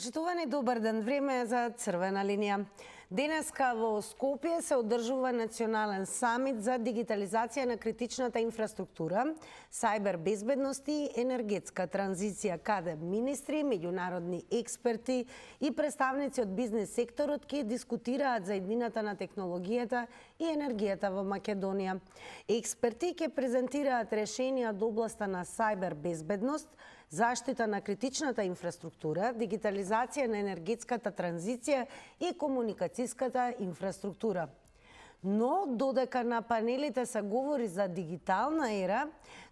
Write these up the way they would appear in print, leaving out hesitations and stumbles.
Почитувани, добар ден, време е за црвена линија. Денеска во Скопје се одржува национален самит за дигитализација на критичната инфраструктура, сајбер безбедност и енергетска транзиција, каде министри, меѓународни експерти и представници од бизнес секторот ќе дискутираат за иднината на технологијата и енергијата во Македонија. Експерти ќе презентираат решенија од областа на сајбер безбедност, заштита на критичната инфраструктура, дигитализација на енергетската транзиција и комуникацијската инфраструктура. Но, додека на панелите се говори за дигитална ера,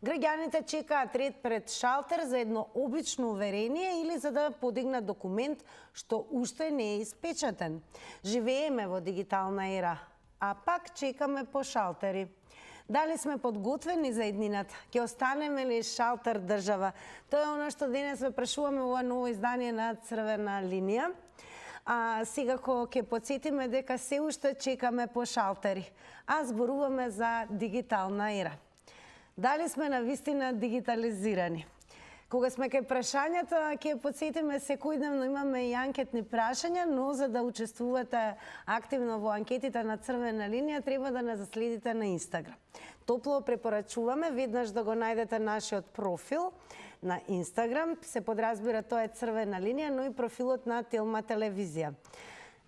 граѓаните чекаат ред пред шалтер за едно обично уверение или за да подигнат документ што уште не е испечатен. Живееме во дигитална ера, а пак чекаме по шалтери. Дали сме подготвени за иднината? Ќе останеме ли шалтер држава? Тоа е оно што денес ве прашуваме во ново издание на Црвена линија. А секако ќе потсетиме дека се уште чекаме по шалтери, а зборуваме за дигитална ера. Дали сме навистина дигитализирани? Кога сме кај прашањата, ќе потсетиме секојдневно имаме и анкетни прашања, но за да учествувате активно во анкетите на Црвена линија, треба да не заследите на Инстаграм. Топло препорачуваме веднаш да го најдете нашиот профил на Инстаграм, се подразбира тоа е Црвена линија, но и профилот на Телма телевизија.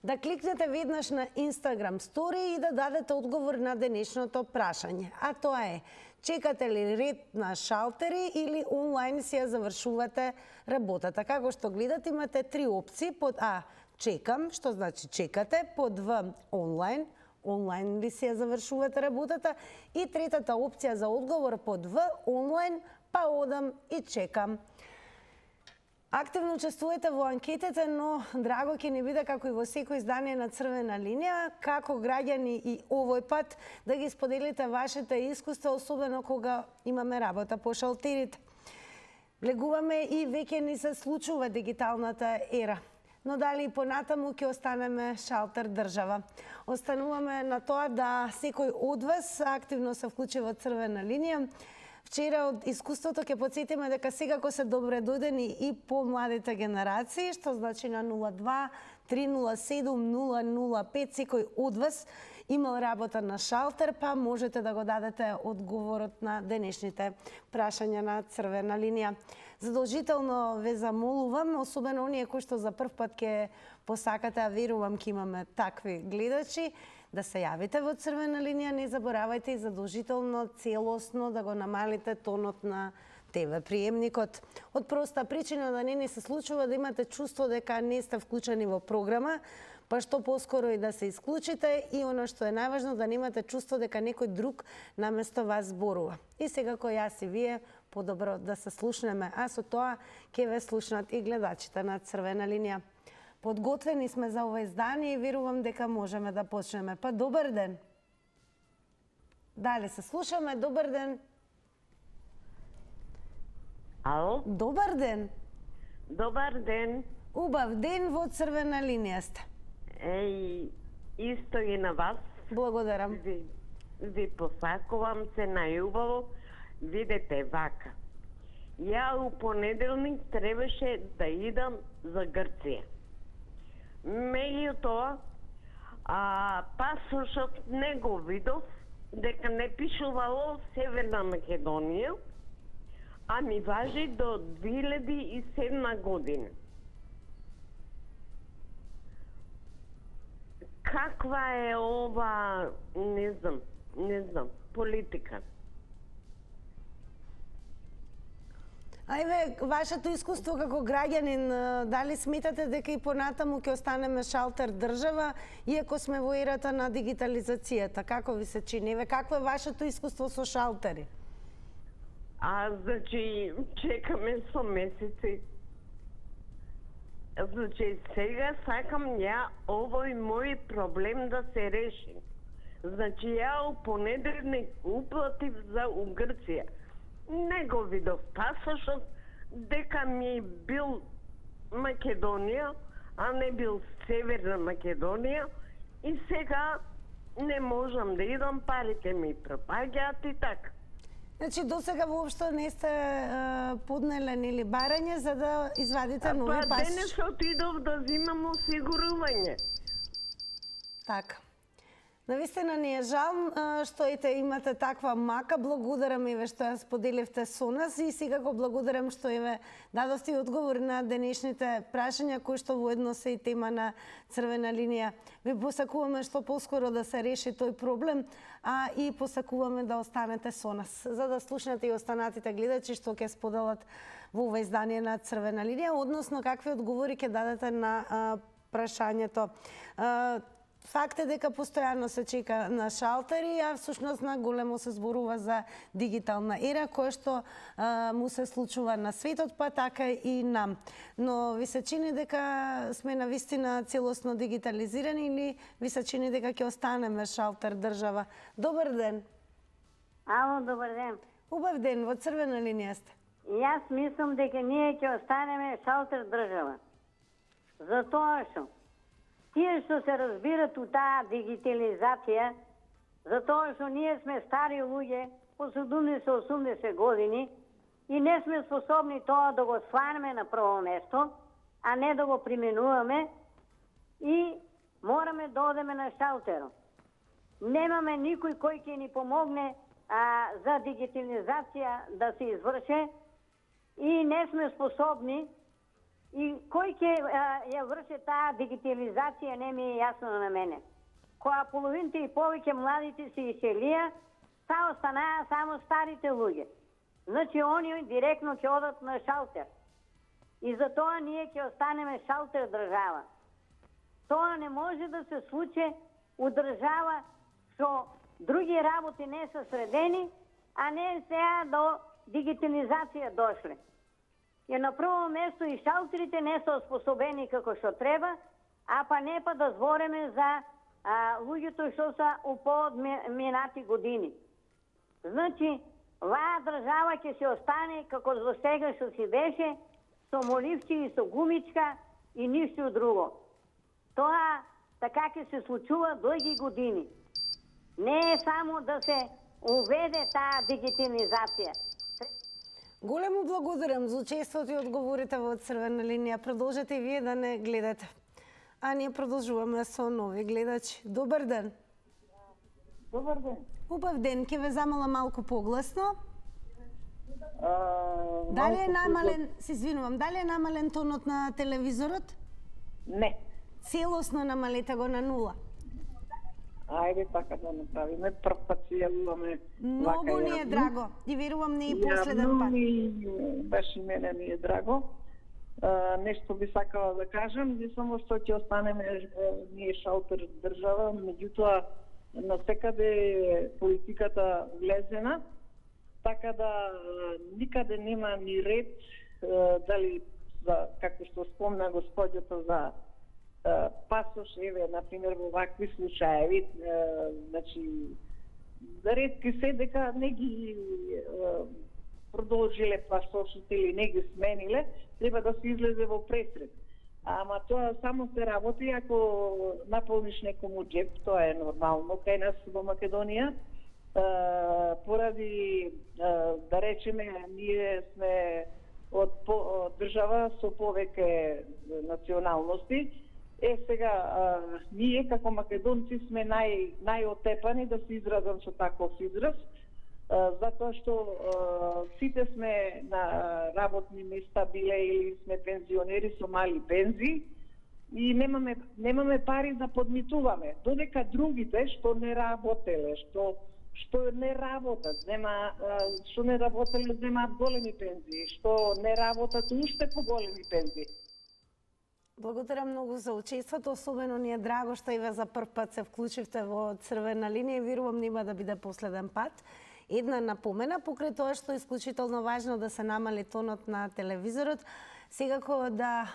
Да кликнете веднаш на Инстаграм стори и да дадете одговор на денешното прашање, а тоа е: чекате ли ред на шалтери или онлайн си ја завршувате работата? Како што гледате, имате три опции. Под А, чекам, што значи чекате, под В, онлайн, онлайн ли си ја завршувате работата, и третата опција за одговор под В, онлайн, па одам и чекам. Активно учествувате во анкетите, но драго ќе ни биде, како и во секој издание на Црвена линија, како граѓани и овој пат да ги споделите вашите искуства, особено кога имаме работа по шалтерите. Влегуваме и веќе ни се случува дигиталната ера. Но дали и понатаму ќе останеме шалтер држава? Остануваме на тоа да секој од вас активно се вклучи во Црвена линија. Вчера од искуството ќе потсетиме дека секако се добре дојдени и по младите генерации, што значи на 02 307 005 секој од вас имал работа на шалтер, па можете да го дадете одговорот на денешните прашања на Црвена линија. Задолжително ве замолувам, особено оние кои што за прв пат ќе посакате, а верувам ќе имаме такви гледачи, да се јавите во Црвена линија, не заборавајте и задолжително целосно да го намалите тонот на ТВ приемникот. Од проста причина да не ни се случува да имате чувство дека не сте вклучени во програма, па што поскоро и да се исклучите, и оно што е најважно, да немате чувство дека некој друг наместо вас зборува. И секако јас и вие подобро да се слушнеме, а со тоа ќе ве слушнат и гледачите на Црвена линија. Подготвени сме за ова издание и верувам дека можеме да почнеме. Па добар ден. Дали се слушаме? Добар ден. Ало? Добар ден. Добар ден. Убав ден во Црвена линија сте. Исто и на вас. Благодарам. Ви посакувам се најубаво. Видете вака. Ја у понеделник требаше да идам за Грција. Меѓутоа, пасошот не го видов, дека не пишувало Северна Македонија, а ми важи до 2007 година. Каква е ова, не знам, политика? Ајве, вашето искуство како граѓанин, дали сметате дека и понатаму ќе останеме шалтер држава, иако сме во ерата на дигитализацијата? Како ви се чини? Какво е вашето искуство со шалтери? Значи, чекаме со месеци. Значи, сега сакам ја овој мој проблем да се реши. Значи, ја у понеделник уплатив за Грција. Не го видов пасошот, дека ми бил Македонија, а не бил Северна Македонија, и сега не можам да идам, парите ми пропаѓаат и така. Значи, до сега воопшто не сте поднеле или барање за да извадите нови Па пасоши? денес отидов да взимам осигурување. Така. Навистина ни е жал што имате таква мака. Благодарам и ве што ја споделивте со нас и секако благодарам што ве дадовте одговор на денешните прашања кои што воедно се и тема на Црвена линија. Ви посакуваме што поскоро да се реши тој проблем, а и посакуваме да останете со нас, за да слушнете и останатите гледачи што ќе споделат во ова издание на Црвена линија, односно какви одговори ќе дадете на прашањето. Факт е дека постојано се чека на шалтери, а всушност на големо се зборува за дигитална ера, која што му се случува на светот, па така и нам. Но ви се чини дека сме навистина целосно дигитализирани или ви се чини дека ќе останеме шалтер држава? Добар ден. Ало, добар ден. Убав ден, во Црвена линија сте. Јас мислам дека ние ќе останеме шалтер држава. Затоа што тие што се разбират у таа дигитализација, затоа што ние сме стари луѓе, по 70-80 години, и не сме способни тоа да го сванеме на прво место, а не да го применуваме, и мораме да одеме на шалтеро. Немаме никој кој ќе ни помогне за дигитализација да се изврше, и не сме способни. И кој ќе ја врши таа дигитализација не ми е јасно на мене. Која половината и повеќе младите се иселија, останаа само старите луѓе. Значи, они директно ќе одат на шалтер. И затоа ние ќе останеме шалтер држава. Тоа не може да се случи у држава што други работи не се средени, а не сега до дигитализација дошле. Ја на прво место и шалтерите не се оспособени како што треба, а па не па да збореме за луѓето што се у подминати години. Значи, оваа држава ќе се остане како до сега што си беше, со моливчи и со гумичка и ништо друго. Тоа така ќе се случува долги години. Не е само да се уведе таа дигитализација. Големо благодарам за учеството и одговорите во Црвена линија. Продолжете и вие да не гледате. А ние продолжуваме со нови гледачи. Добар ден. Добар ден. Убав ден, ќе ве замола малку погласно. Дали е намален, се извинувам, дали е намален тонот на телевизорот? Не. Целосно намалете го на 0. Ајде така да направиме. Прв пат се јавуваме. Многу ни е драго. И верувам не и последен пат. Баш и мене ми е драго. Нешто би сакала да кажам, не само што ќе останеме ние шалтер држава, меѓутоа насекаде политиката влезена, така да никаде нема ни ред, дали за, како што спомна господјата, за пасош, еве, например, во вакви случаеви, значи, ретки се дека не ги продолжиле пасошите или не ги смениле, треба да се излезе во пресред. Ама тоа само се работи ако наполниш некому джеп, тоа е нормално кај нас во Македонија. Поради, да речеме, ние сме од држава со повеќе националности. Сега, ние како македонци сме најотепани, да се изразам со таков израз, затоа што сите сме на работни места биле или сме пензионери со мали пензии и немаме пари да подмитуваме. Додека другите што не работеле, што не работат, што не работеле земаат големи пензии, што не работат уште по големи пензии. Благодарам многу за учеството, особено ни е драго што и ве за прв пат се вклучивте во Црвена линија и верувам нема да биде последен пат. Една напомена, покрај тоа што е исклучително важно да се намали тонот на телевизорот, секако да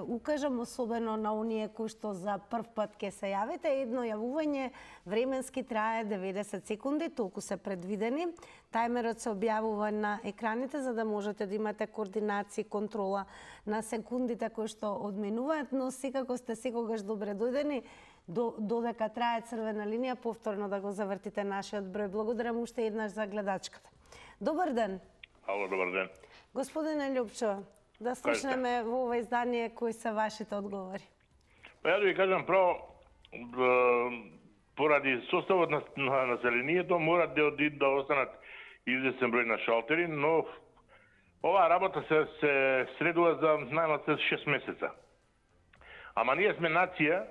укажам, особено на оние кои што за прв пат ќе се јавите, едно јавување временски трае 90 секунди, толку се предвидени. Тајмерот се објавува на екраните за да можете да имате координација и контрола на секундите кои што одминуваат, но секако сте секогаш добре дојдени додека трае Црвена линија, повторно да го завртите нашиот број. Благодарам уште еднаш за гледачката. Добар ден. Ало, добар ден. Господине Љупчо, да слушнеме во ова издание кои се вашите одговори. Па ја да ви кажам право, поради составот на населението морат да останат известен број на шалтери, но оваа работа се средува за најмалку 6 месеца. Ама ние сме нација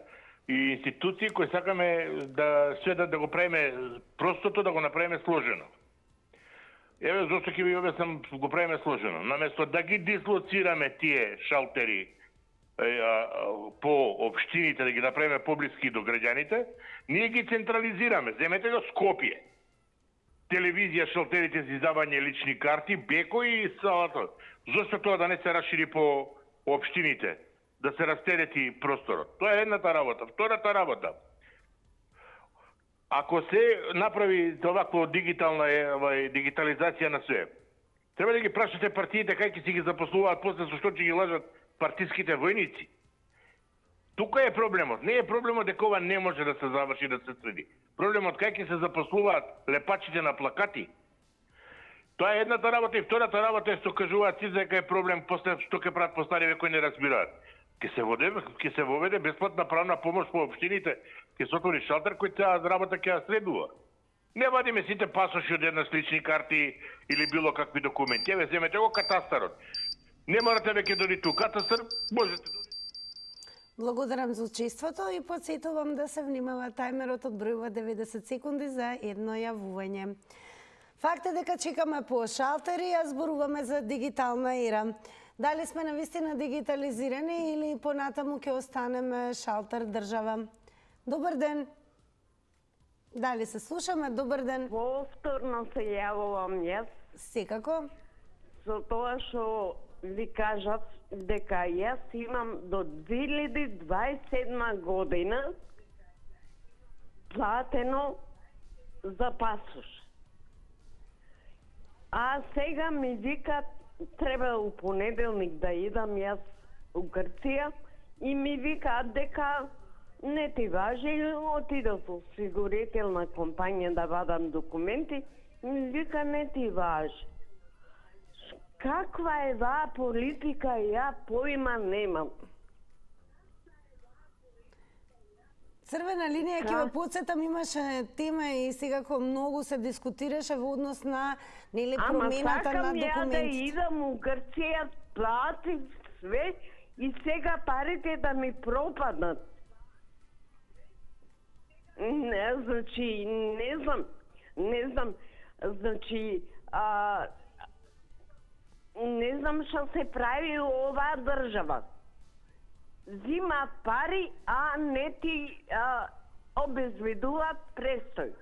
и институции кои сакаме да све да го правиме простото, да го направиме сложено. Еве зошто ќе ви објаснам го правиме сложено. Наместо да ги дислоцираме тие шалтери по општините, да ги направиме поблиски до граѓаните, ние ги централизираме. Земете го Скопје. Телевизија, шалтерите за издавање лични карти, Беко и салато. Зошто тоа да не се расшири по општините? Да се растерети просторот. Тоа е едната работа. Втората работа. Ако се направи оваква дигитализација на све, треба да ги прашате партиите кај ќе си ги запослуваат после со што ќе ги лажат партиските војници. Тука е проблемот. Не е проблемот дека ова не може да се заврши, да се среди. Проблемот кај ќе се запослуваат лепачите на плакати. Тоа е едната работа и втората работа е што кажуваат си дека е проблем после што ќе прават постариве кои не разбираат. Ќе се воведе бесплатна правна помош по општините, ќе се отвори шалтер кој цела работа ќе ја следува. Не вадиме сите пасоши од еднаш лични карти или било какви документи. Еве земете го катастарот. Не морате веќе доди ту катастар, можете доди. Благодарам за учеството и подсетувам да се внимава тајмерот одбројува 90 секунди за едно јавување. Факт е дека чекаме по шалтери, а зборуваме за дигитална ера. Дали сме навистина дигитализирани или понатаму ќе останеме шалтер држава? Добар ден. Дали се слушаме? Добар ден. Повторно се јавувам јас, Секако. за тоа што ви кажат дека јас имам до 2027 година платено за пасош. А сега ми викат треба у понеделник да идам јас у Грција и ми викаат дека не ти важи, отидов во осигурителна компанија да вадам документи, ми вика не ти важи. Каква е ваа политика, ја поима немам. Црвена линија ќе ве потсетам, имаше тема и секако многу се дискутираше во однос на нели промената на Ама сакам ја да документите. идам у Грција, платив све и сега парите да ми пропаднат. Не, значи, не знам, значи, не знам што се прави у оваа држава. Зимаат пари, а не ти обезведуваат престој.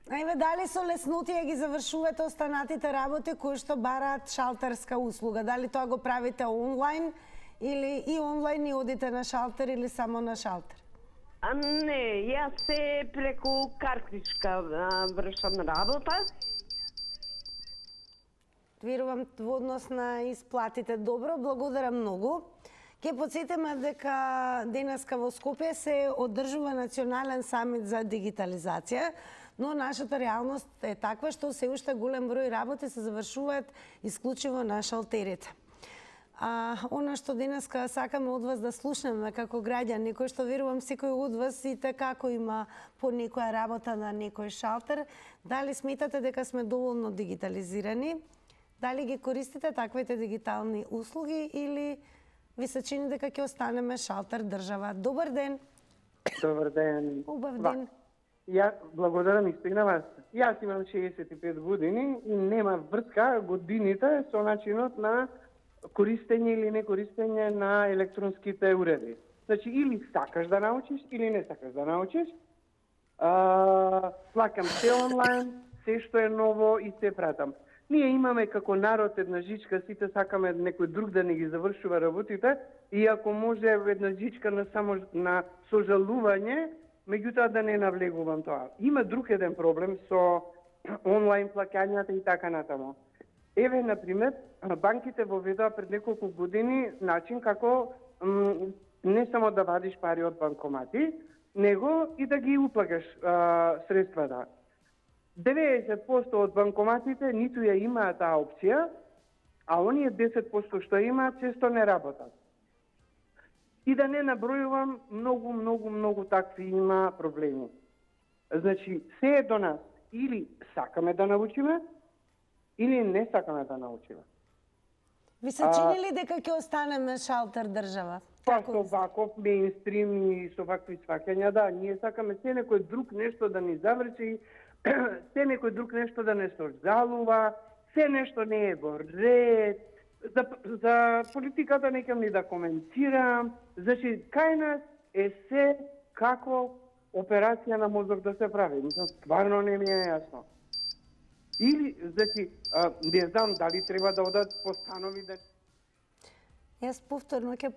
Ајде, дали со леснотија ги завршувате останатите работи кои што бараат шалтерска услуга? Дали тоа го правите онлайн или и онлайн и одите на шалтер или само на шалтер? Не, јас се преку картичка вршам работа. Верувам во однос на исплатите добро, благодарам многу. Ке подсетиме дека денеска во Скопје се одржува национален самит за дигитализација, но нашата реалност е таква што се уште голем број работи се завршуваат исклучиво на шалтерите. Она што денеска сакаме од вас да слушнеме како граѓани, кој што верувам секој од вас и како има по некоја работа на некој шалтер, дали сметате дека сме доволно дигитализирани? Дали ги користите таквите дигитални услуги или ви се чини дека ќе останеме шалтер држава? Добар ден. Добар ден. Убав ден. Ја благодарам и стигнава. Јас имам 65 години и нема врска годините со начинот на користење или не користење на електронските уреди. Значи, или сакаш да научиш, или не сакаш да научиш. Плакам се онлайн, се што е ново и се пратам. Ние имаме како народ една жичка, сите сакаме некој друг да не ги завршува работите, и ако може една жичка на само на сожалување, меѓутоа да не навлегувам тоа. Има друг еден проблем со онлайн плаќањата и така натаму. Еве, например, банките воведоа пред неколку години начин како не само да вадиш пари од банкомати, него и да ги уплакаш средствата. 90% од банкоматите ниту ја имаат таа опција, а оние 10% што имаат често не работат. И да не набројувам, многу такви има проблеми. Значи, се е до нас. Или сакаме да научиме, или не сакаме да научиме. Ви се чини ли дека ќе останеме шалтер држава? Па со ваков меинстрим и со вакви сваќања, да, ние сакаме се некој друг нешто да ни заврши, се некој друг нешто да не се жалува, се нешто не е во ред, за политиката не ќе ни да коментирам, значи кај нас е се како операција на мозок да се прави. Мислам, стварно не ми е јасно. Или, значи, не знам дали треба да одат постанови да... Јас повторно ќе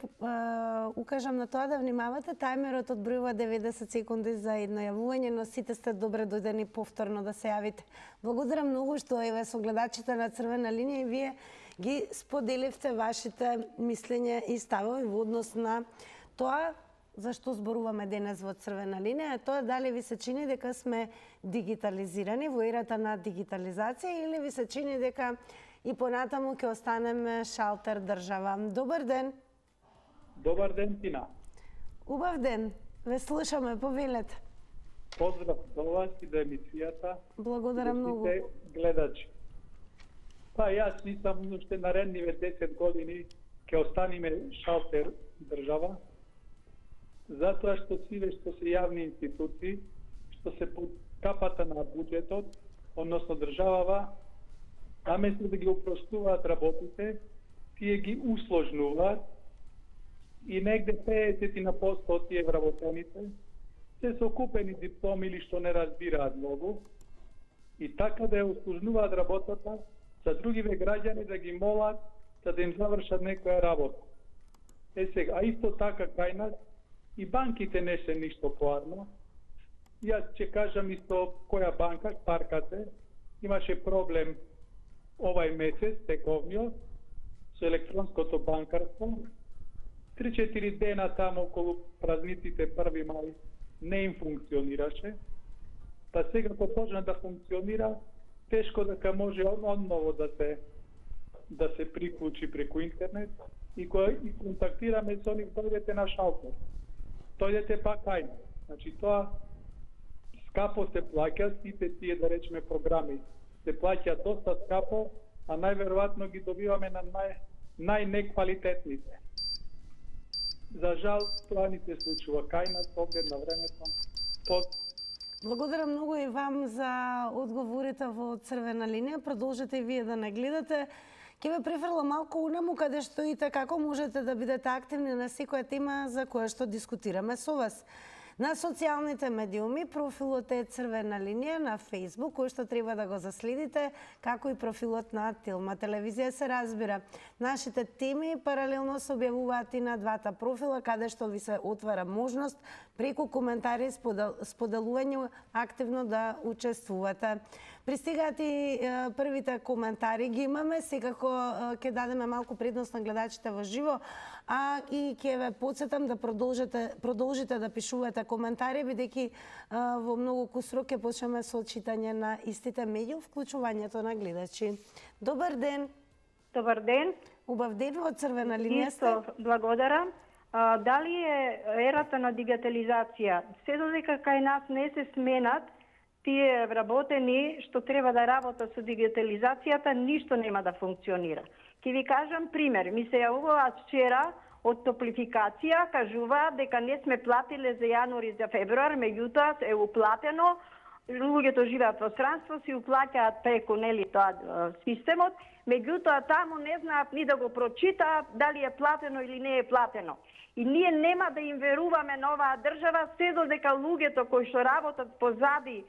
укажам на тоа да внимавате. Тајмерот одбројува 90 секунди за едно јавување, но сите сте добре дојдени повторно да се јавите. Благодарам многу што еве со гледачите на Црвена линија и вие ги споделивте вашите мислења и ставови во однос на тоа зашто зборуваме денес во Црвена линија, тоа дали ви се чини дека сме дигитализирани во ерата на дигитализација или ви се чини дека и понатаму ќе останеме шалтер држава. Добар ден. Добар ден, Тина. Убав ден. Ве слушаме, повелете. Поздрав до вас и до емисијата. Благодарам многу. Гледачи. Па јас нисам уште наредниве 10 години ќе останиме шалтер држава, затоа што сиве што се јавни институции, што се под капата на буџетот, односно државава, наместо да ги упростуваат работите, тие ги усложнуваат и негде 50% од тие вработените се со купени дипломи или што не разбираат многу и така да ја усложнуваат работата за другиве граѓани да ги молат да им завршат некоја работа. Сега, а исто така кај нас и банките не се ништо поарно. Јас ќе кажам исто која банка, Спаркате, имаше проблем овај месец, тековниот, со електронското банкарство. 3-4 дена таму околу празниците 1 мај не им функционираше. Па сега кога почна да функционира, тешко дека може одново да се приклучи преку интернет и кога и контактираме со нив, дојдете на шалтер. Дојдете па кај нас. Значи тоа скапо се плаќа, сите тие да речеме програми се плаќа доста скапо, а најверојатно ги добиваме на најнеквалитетните. За жал, тоа ни се случува кај нас, оглед на времето. Благодарам многу и вам за одговорите во Црвена линија. Продолжете и вие да не гледате. Ке ве префрлам малку унаму каде што и како можете да бидете активни на секоја тема за која што дискутираме со вас. На социјалните медиуми профилот е Црвена линија на Facebook, кој што треба да го заследите, како и профилот на Телма телевизија се разбира. Нашите теми паралелно се објавуваат и на двата профила, каде што ви се отвара можност преку коментари и споделување активно да учествувате. Пристигаат и првите коментари, ги имаме, секако ќе дадеме малку предност на гледачите во живо, а и ќе ве потсетам да продолжите да пишувате коментари, бидејќи во многу кусрок ќе почнеме со читање на истите меѓу вклучувањето на гледачи. Добар ден. Добар ден. Убав ден во Црвена линија сте. Исто, благодарам. Дали е ерата на дигитализација? Се додека кај нас не се сменат тие вработени што треба да работат со дигитализацијата, ништо нема да функционира. Ќе ви кажам пример. Ми се јавуваат вчера од топлификација, кажуваат дека не сме платиле за јануари и за февруар, меѓутоа е уплатено, луѓето живеат во странство, си уплаќаат преку тоа системот, меѓутоа таму не знаат ни да го прочитаат дали е платено или не е платено. И ние нема да им веруваме на оваа држава, се додека луѓето кои што работат позади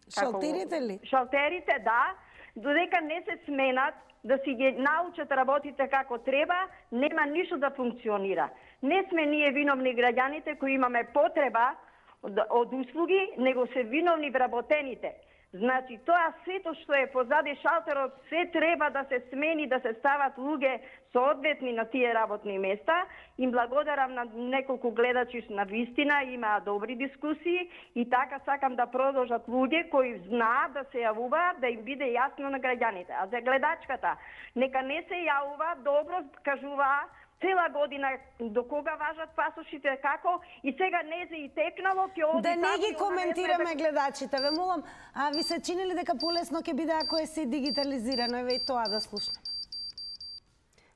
шалтерите ли? Шалтерите, да, додека не се сменат, да си ги научат работите како треба, нема ништо да функционира. Не сме ние виновни граѓаните кои имаме потреба од услуги, него се виновни вработените. Значи, тоа сето што е позади шалтерот, се треба да се смени, да се стават луѓе соодветни на тие работни места. Им благодарам на неколку гледачи, на вистина имаа добри дискусии и така сакам да продолжат луѓе кои знаат да се јавуваат, да им биде јасно на граѓаните. А за гледачката, нека не се јавува, добро кажуваа, цела година до кога важат пасошите, како и сега незе и текнало ќе оди. Да не ги коментираме гледачите, ве молам, а ви се чини ли дека полесно ќе биде ако е се дигитализирано? Еве и тоа да слушнем.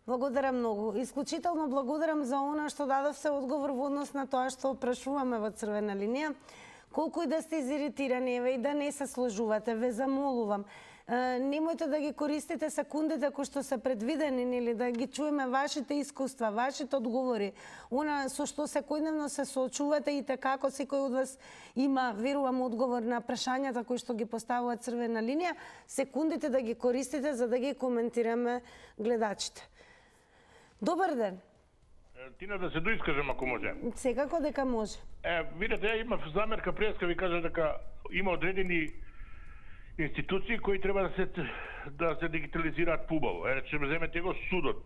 Благодарам многу. Исклучително благодарам за она што дадовте одговор во однос на тоа што прашуваме во Црвена линија. Колку и да сте изиритирани, еве и да не се сложувате, ве замолувам. Немојте да ги користите секундите кои што се предвидени, или да ги чуеме вашите искуства, вашите одговори, она со што секојдневно се соочувате и како секој од вас има, верувам, одговор на прашањата кои што ги поставува Црвена линија, секундите да ги користите за да ги коментираме гледачите. Добар ден. Тина, да се доискажам ако може. Секако дека може. Видете, ја имав замерка преска, ви кажа дека има одредени институции кои треба да се дигитализираат побаво. Речеме, земете го судот.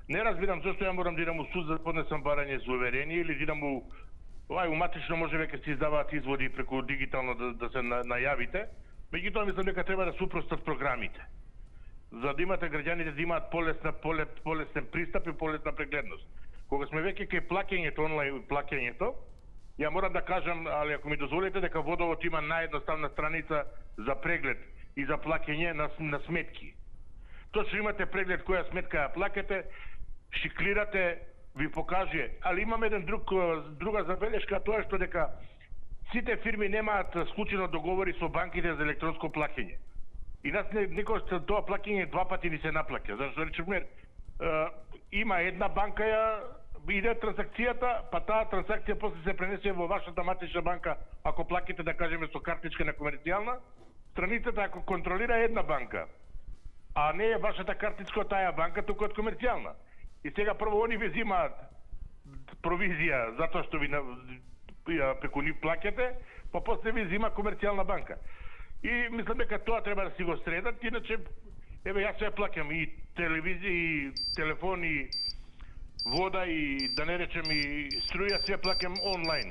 Не разбирам зашто ја морам да идам у суд за да поднесам барање за уверение или да идам у матично може веќе се издаваат изводи преку дигитално да се најавите. Меѓутоа мислам дека треба да се упростат програмите. За да имате граѓаните да имаат полесен пристап и полесна прегледност. Кога сме веќе кај плаќањето, онлайн плаќањето, ја морам да кажам, али ако ми дозволите, дека Водовод има наједноставна страница за преглед и за плаќање на сметки. Точно имате преглед која сметка ја плаќате, шиклирате, ви покаже, али имаме друга забелешка, тоа што дека сите фирми немаат склучено договори со банките за електронско плаќање. И нас никош тоа плаќање два пати ни се наплаќа. Зашто речеме, има една банка иде транзакцијата, па таа транзакција после се пренесе во вашата матична банка, ако плаките, да кажеме, со картичка на комерцијална, страницата ако контролира една банка, а не е вашата картичка од таа банка, туку од комерцијална. И сега прво они ви взимаат провизија затоа што ви преку нив плаќате, па после ви взима комерцијална банка. И мислам дека тоа треба да си го средат, иначе еве јас ја плаќам и телевизија, и телефон, и вода, и да не речем и струја, се плаќам онлайн.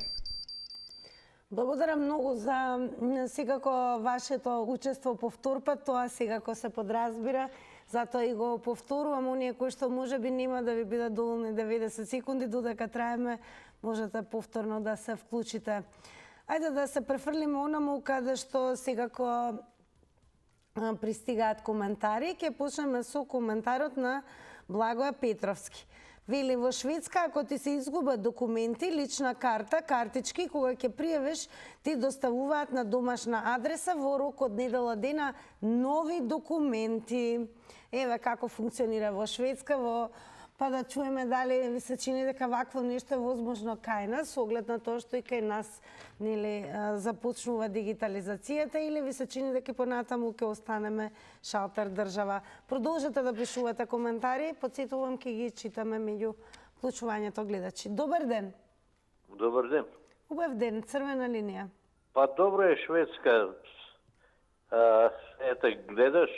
Благодарам многу за секако вашето учество повторпат, тоа секако се подразбира, затоа и го повторувам, оние кои што можеби нема да ви бидат доволни 90 секунди, додека траеме, можете повторно да се вклучите. Ајде да се префрлиме онаму каде што секако пристигаат коментари. Ќе почнеме со коментарот на Благоја Петровски. Вели, во Шведска, ако ти се изгубат документи, лична карта, картички, кога ќе пријавиш, ти доставуваат на домашна адреса во рок од недела дена нови документи. Еве како функционира во Шведска, па да чуеме дали ви се чини дека вакво нешто е возможно кај нас, со оглед на тоа што и кај нас започнува дигитализацијата, или ви се чини дека понатаму ќе останеме шалтер држава. Продолжете да пишувате коментари, потсетувам ќе ги читаме меѓу вклучувањето гледачи. Добар ден. Добар ден. Убав ден, Црвена линија. Па добро е Шведска. Ете, гледаш,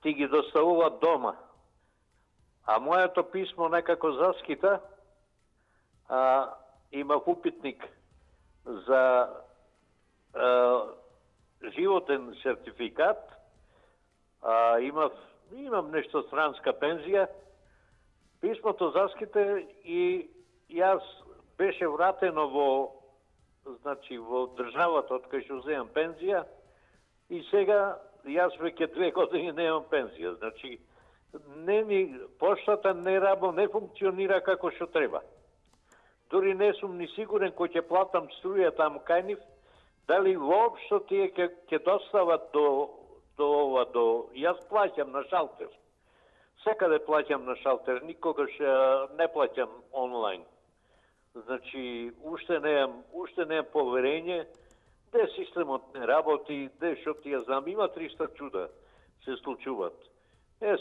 ти ги доставуваат дома. А моето писмо некако заскита, имав упитник за животен сертификат, имам нешто странска пензија, писмото заскита и јас беше вратено во државата од кај што земам пензија и сега јас веќе 2 години немам пензија. Значи, поштата не функционира како што треба. Дори не сум ни сигурен кој ќе платам струја таму кај нив, дали воопшто тие ќе достават до јас плаќам на шалтер. Секаде плаќам на шалтер, никогаш не плаќам онлайн. Значи, уште немам поверење, де системот не работи, де што ти ја знам, има 300 чуда се случуваат.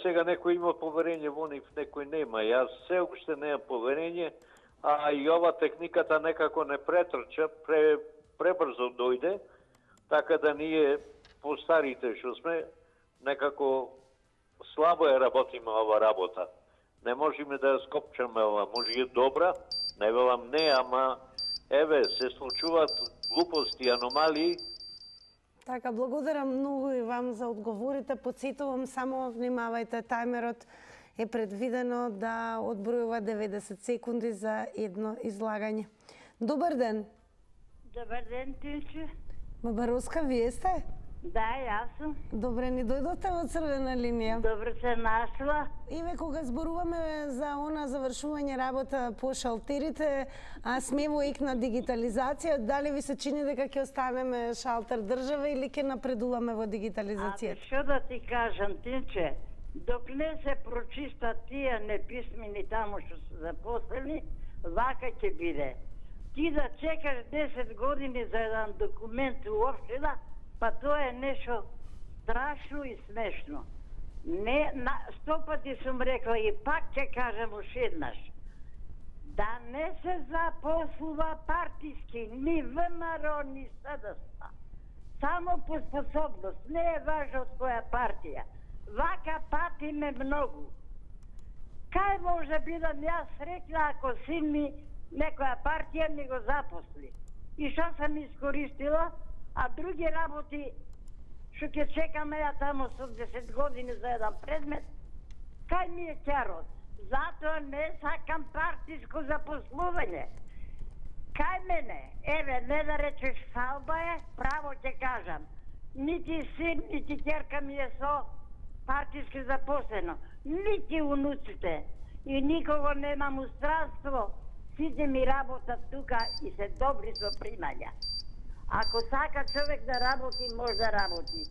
Сега некој има поверење во нив, некој нема. Јас се уште немам поверење, а и ова техниката некако не претрча, пребрзо дојде, така да ние постарите што сме, некако слабо ја работиме ова работа. Не можеме да ја скопчаме ова, може и добра, не велам не, ама еве, се случуваат глупости, аномалии. Така, благодарам многу и вам за одговорите. Подсетувам само, внимавајте, тајмерот е предвидено да одбројува 90 секунди за едно излагање. Добар ден. Добар ден, Тинче. Баба Руска, вие сте? Да, јас сум. Добре, ни дојдовте во црвена линија. Добре се нашла. Еве, кога зборуваме за она завршување работа по шалтерите, а сме во ек на дигитализација, дали ви се чини дека ќе останеме шалтер држава или ќе напредуваме во дигитализацијата? Што да ти кажам, Тинче, док не се прочистат тие неписмени таму што се запослени, вака ќе биде. Ти да чекаш 10 години за еден документ уопштена, па тоа е нешто страшно и смешно. Не, 100 пати сум рекла и пак ќе кажам уште еднаш. Да не се запослува партиски, ни ВМРО, ни СДС. Само по способност, не е важно од која партија. Вака патиме многу. Кај може бидам јас среќна ако син ми некоја партија ми го запосли? И што сам искористила? А други работи, што ќе чекаме ја таму со 10 години за еден предмет, кај ми е ќарот? Затоа не сакам партиско запослување. Кај мене, еве, не да речеш салба е, право ќе кажам. Нити син, нити ќерка ми е со партиски запослено, нити унуците. И никого немам у странство, сите ми работат тука и се добри со примања. Ако сака човек да работи, може да работи.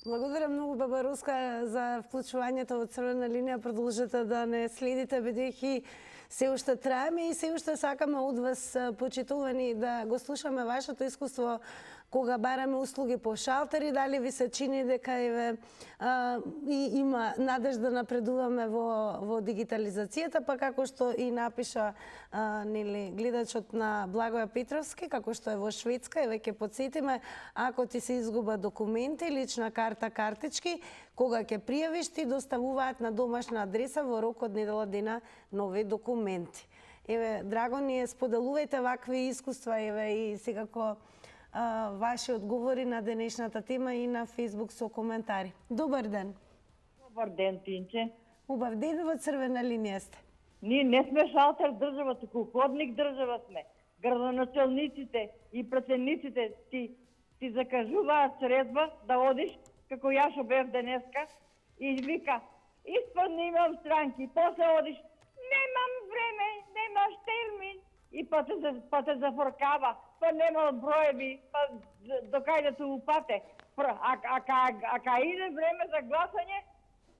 Благодарам многу, баба Руска, за вклучувањето во црвена линија. Продолжете да не следите, бидејќи се уште траеме и се уште сакаме од вас, почитувани, да го слушаме вашето искуство кога бараме услуги по шалтери. Дали ви се чини дека има надеж да напредуваме во дигитализацијата, па како што и напиша гледачот на Благоја Петровски, како што е во Шведска, еве ќе потсетиме, ако ти се изгуба документи, лична карта, картички, кога ќе пријавиш, ти доставуваат на домашна адреса во рок од недела дена нови документи. Еве, драго ни е, споделувајте вакви искуства, еве, и секако ваши одговори на денешната тема и на Фейсбук со коментари. Добар ден. Добар ден, Тинче. Убав ден, во црвена линија сте. Ние не сме шалтер држава, туку ходник држава сме. Градоначалниците и претседниците ти закажуваат средба да одиш, како ја што бев денеска, и вика, испадни имам странки, после одиш, немам време, немаш термин, и па те зафоркава, па нема броеви, па до кајде те упате. А ка иде време за гласање,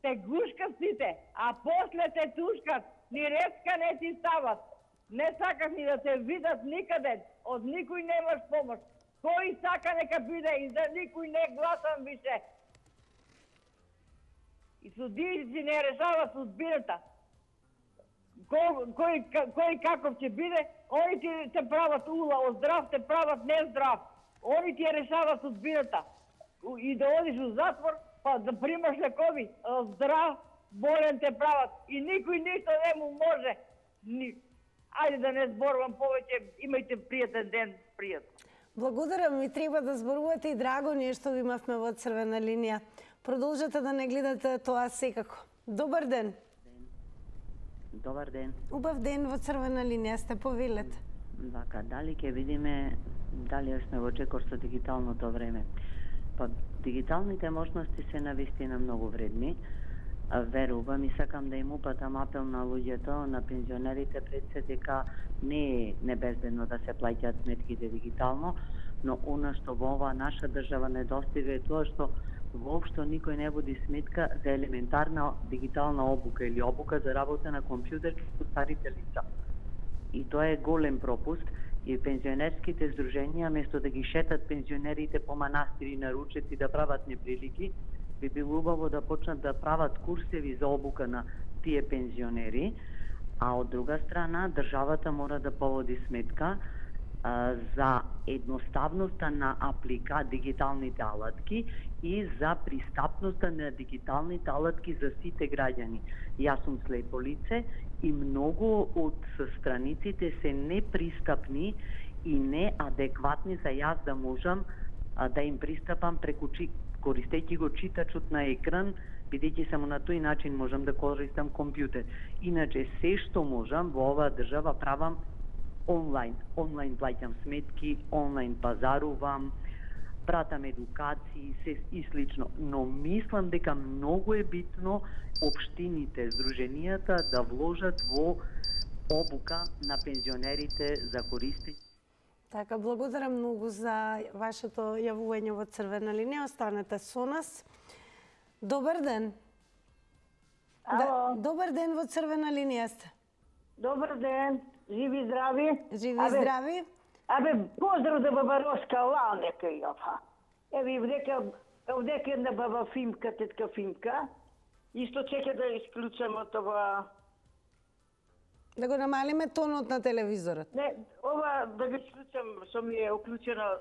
те гушкат сите, а после те тушкат, ни редка не ти стават. Не сакаш ни да те видат никаде, од никој немаш помош. Кој сака нека биде и за никој не гласам више. И судијци не решават судбината. Кој каков ќе биде, они ти те прават ула, од здрав те прават нездрав. Они ти решават судбината. И да одиш у затвор, па да примаш лекови, здрав, болен те прават. И никој ништо не му може. Ајде да не зборувам повеќе, имајте пријатен ден, пријатно. Благодарам, и треба да зборувате и драго ни е што ви имавме во црвена линија. Продолжете да не гледате тоа секако. Добар ден. Добар ден. Убав ден, во црвена линија сте, повелете. Вака, дали ќе видиме дали сме во чекор со дигиталното време? Па, дигиталните можности се навистина многу вредни. Верувам и сакам да им упатам апел на луѓето, на пензионерите, пред се дека не е небезбедно да се плаќаат сметките дигитално, но она што во оваа наша држава недостига е тоа што воопшто никој не води сметка за елементарна дигитална обука или обука за работа на компјутер со старите лица. И тоа е голем пропуст и пензионерските здруженија, место да ги шетат пензионерите по манастири на ручеци да прават неприлики, би било убаво да почнат да прават курсеви за обука на тие пензионери, а од друга страна државата мора да поводи сметка за едноставноста на дигиталните алатки и за пристапноста на дигиталните алатки за сите граѓани. Јас сум слепо лице и многу од страниците се непристапни и неадекватни за јас да можам да им пристапам преку користејќи го читачот на екран, бидејќи само на тој начин можам да користам компјутер. Иначе се што можам во оваа држава правам онлайн. Онлайн плаќам сметки, онлайн пазарувам, пратам едукации и слично. Но мислам дека многу е битно општините, здруженијата да вложат во обука на пензионерите за користење. Така, благодарам многу за вашето јавување во Црвена линија. Останете со нас. Добар ден. Ало. Добар ден, во Црвена линија сте. Добар ден, живи здрави. Живи здрави. Поздрав за баба Роска Лалека јава. Еве вдека една баба Фимка, тетка Фимка. Исто чека да исклучам од ова. Да го намалиме тонот на телевизорот. Не, ова да го исклучам, со ми е уклучено.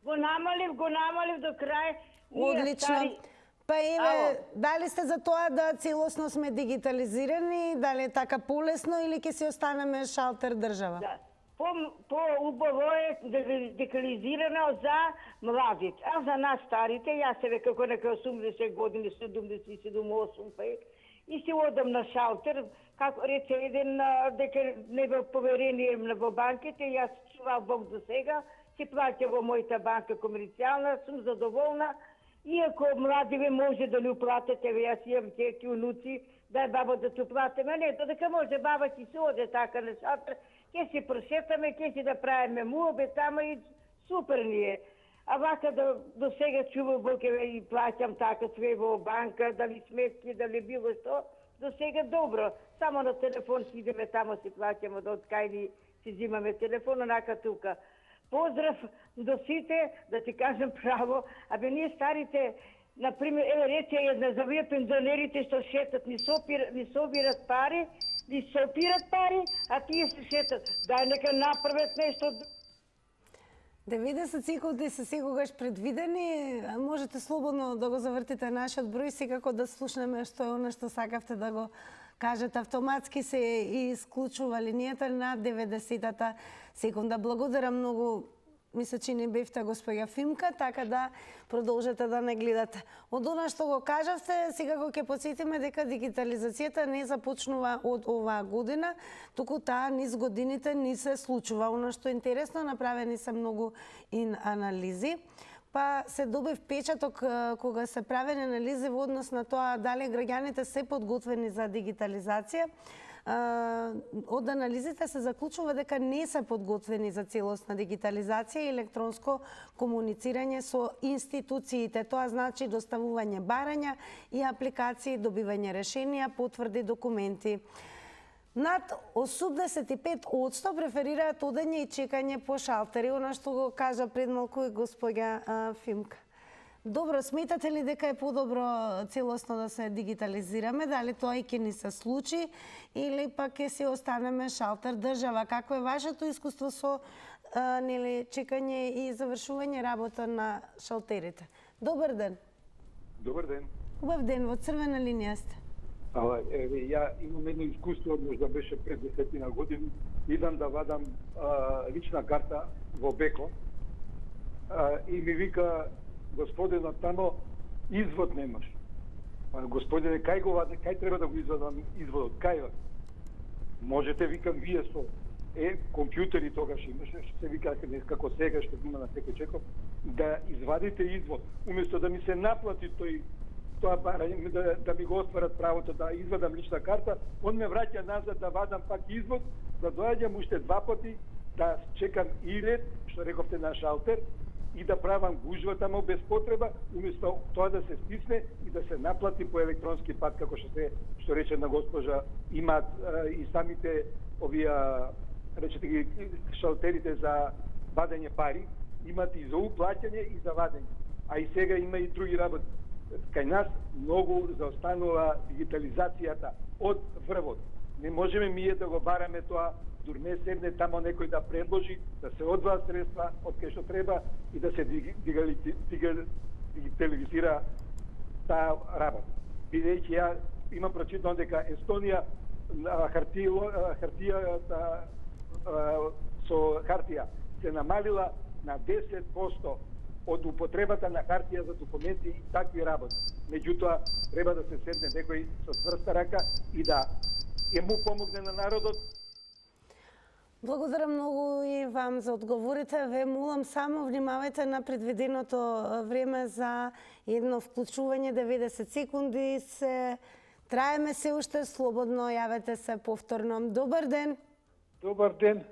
Го намалив до крај. Одлично. Па еве, дали сте за тоа да целосно сме дигитализирани, дали е така полесно или ќе си останеме шалтер држава? Да. По-убаво е дигитализирано за младите, а за нас старите, јас се века како нека 80 години, 77-8 пек, и се одам на шалтер, како рече еден дека не во поверение во банките, јас чувал Бог до сега, се плаќа во мојата банка комерцијална, сум задоволна. Иако младиве може да ли уплатите, јас имам теки, унуци, дај баба да ти уплатиме, не, дека може баба ќе се оде така на шалтер, ќе се прошетаме, ќе се да правиме муабе тама и супер ни е. А вака до сега чува Бог и плаќам така све во банка, дали сметки, дали било што, до сега добро. Само на телефон си идеме тамо си плаќаме од кај си взимаме телефон, онака тука. Поздрав до сите, да ти кажем право, ние старите, например, рече една, за вие пензионерите што шетат, ни собират пари, а тие се шетат. Дај нека направат нешто. 90 секунди се секогаш предвидени, можете слободно да го завртите нашиот број, секако да слушнеме што е она што сакавте да го кажете. Автоматски се исклучува линијата на 90-та секунда. Благодарам многу, мисля, че не бевте господја Фимка, така да продолжете да не гледате. Од она што го кажавте, секако ќе потсетиме дека дигитализацијата не започнува од оваа година, туку таа низ годините ни се случува. Она што е интересно, направени се многу анализи, па се добив впечаток кога се правени анализи во однос на тоа дали граѓаните се подготвени за дигитализација. Од анализите се заклучува дека не се подготвени за целосна дигитализација и електронско комуницирање со институциите. Тоа значи доставување барања и апликации, добивање решенија, потврди, документи. Над 85% преферираат одење и чекање по шалтери, она што го кажа пред малку и господја Фимка. Добро, сметате ли дека е подобро целосно да се дигитализираме? Дали тоа и ќе ни се случи или пак ќе си останеме шалтер држава? Какво е вашето искуство со чекање и завршување работа на шалтерите? Добар ден. Добар ден. Убав ден, во Црвена линија сте. Ја имам едно искуство, можда беше пред 10 години. Идам да вадам лична карта во Беко и ми вика господинот тамо, извод немаш. Господине, кај треба да го извадам изводот? Кај? Можете, викам, вие со компјутери тогаш имаше, што се вика како сега, што има на секој чеков, да извадите извод. Уместо да ми се наплати тоа барање, да ми го остварат правото да извадам лична карта, он ме враќа назад да вадам пак извод, да доаѓам уште 2 пати, да чекам и ред, што рековте на шалтер, и да правам гужва тамо без потреба, уместо тоа да се стисне и да се наплати по електронски пат, како што рече на госпожа, имаат и самите овие, речете ги, шалтерите за вадење пари, имаат и за уплаќање и за вадење. А и сега има и други работи. Кај нас многу заостанува дигитализацијата од врвот. Не можеме ние да го бараме тоа, дур не седне тамо некој да предложи, да се одвоат средства од кај што треба и да се дигитализира таа работа. Бидејќи ја имам прочитано дека Естонија хартијата со хартија се намалила на 10% од употребата на хартија за документи и такви работи. Меѓутоа, треба да се седне некој со цврста рака и да му помогне на народот. Благодарам многу и вам за одговорите. Ве молам само внимавајте на предвиденото време за едно вклучување 90 секунди. Траеме се уште, слободно јавете се повторно. Добар ден. Добар ден.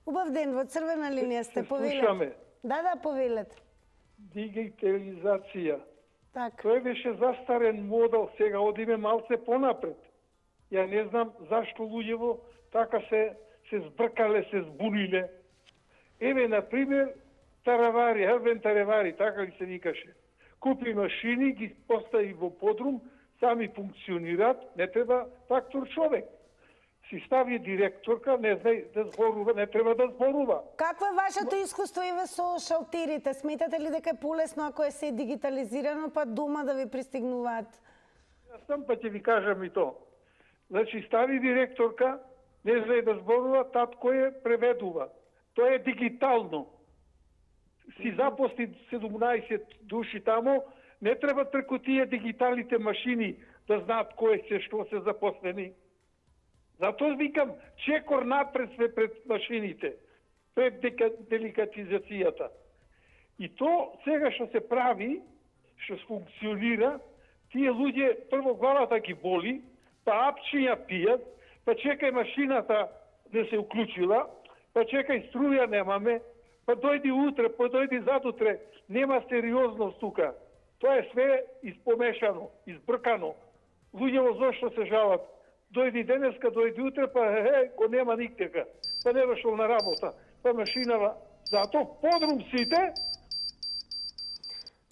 Убав ден, во црвена линија сте, повелете. Слушаме. Да, повелете. Дигитализација. Так. Тој беше застарен модел, сега одиме малце понапред. Ја не знам зашто луѓево така се збркале, се збуниле. Еве, например, таравари, Хрвен таравари, така ли се викаше. Купи машини, ги постави во подрум, сами функционираат, не треба фактор човек. Си стави директорка, не знае да зборува, не треба да зборува. Какво е вашето искуство и со шалтерите? Сметате ли дека е полесно ако е се дигитализирано, па дома да ви пристигнуваат? Јас сам па ќе ви кажам и то. Значи, стави директорка, не знае да зборува, татко е преведува. Тоа е дигитално. Си запости 17 души тамо, не треба преку тие дигиталните машини да знаат кој се, што се запослени. Затоа викам, чекор напред све пред машините, пред деликатизацијата. И то сега што се прави, што функционира, тие луѓе прво главата ги боли, па апчиња пијат, па чекај машината да се уклучила, па чекај струја немаме, па дојди утре, па дојди задутре, нема сериозност тука. Тоа е све испомешано, избркано. Луѓево зошто се жалат? Дојди денеска, дојди утре, па го нема никтека. Па не дошол на работа, па машинава. Затоа подрум сите.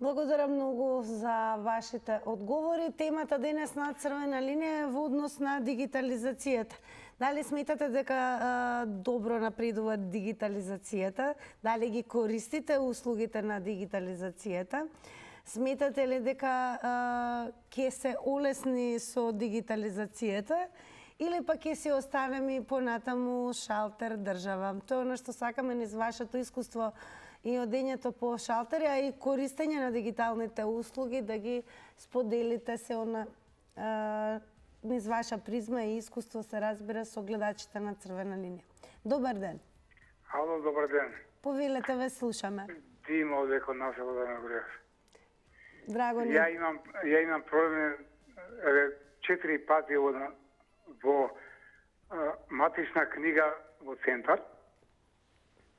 Благодарам многу за вашите одговори. Темата денес на црвена линија е во однос на дигитализацијата. Дали сметате дека добро напредува дигитализацијата? Дали ги користите услугите на дигитализацијата? Сметате ли дека ќе се олесни со дигитализацијата или пак ќе се останеме понатаму шалтер држава? Тоа е нешто сакаме низ вашето искуство и одењето по шалтери, а и користење на дигиталните услуги, да ги споделите се низ ваша призма и искуство, се разбира, со гледачите на црвена линија. Добар ден. Ало, добар ден. Повелете, ве слушаме. Дим од веко насело да ме грееш. Драго ни. Ја имам проблем 4 пати во матична книга во центар.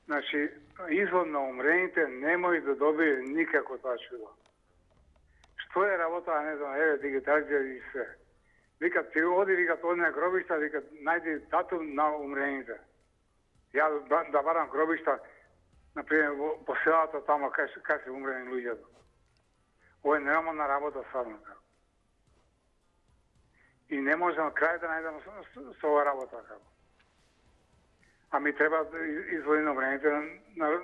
Значи, извод на умрените немој да добие никако тоа чудо. Што е работа, не знам, дигитализија и се. Викат, ти оди, викат, оди на гробишта, викат, најди датум на умрените. Ја да барам гробишта, например, по селата тамо, кај се умрени луѓето. Ова е нормална работа стварно. И не можам крај да најдам со ова работа како. А ми треба изводи на умрените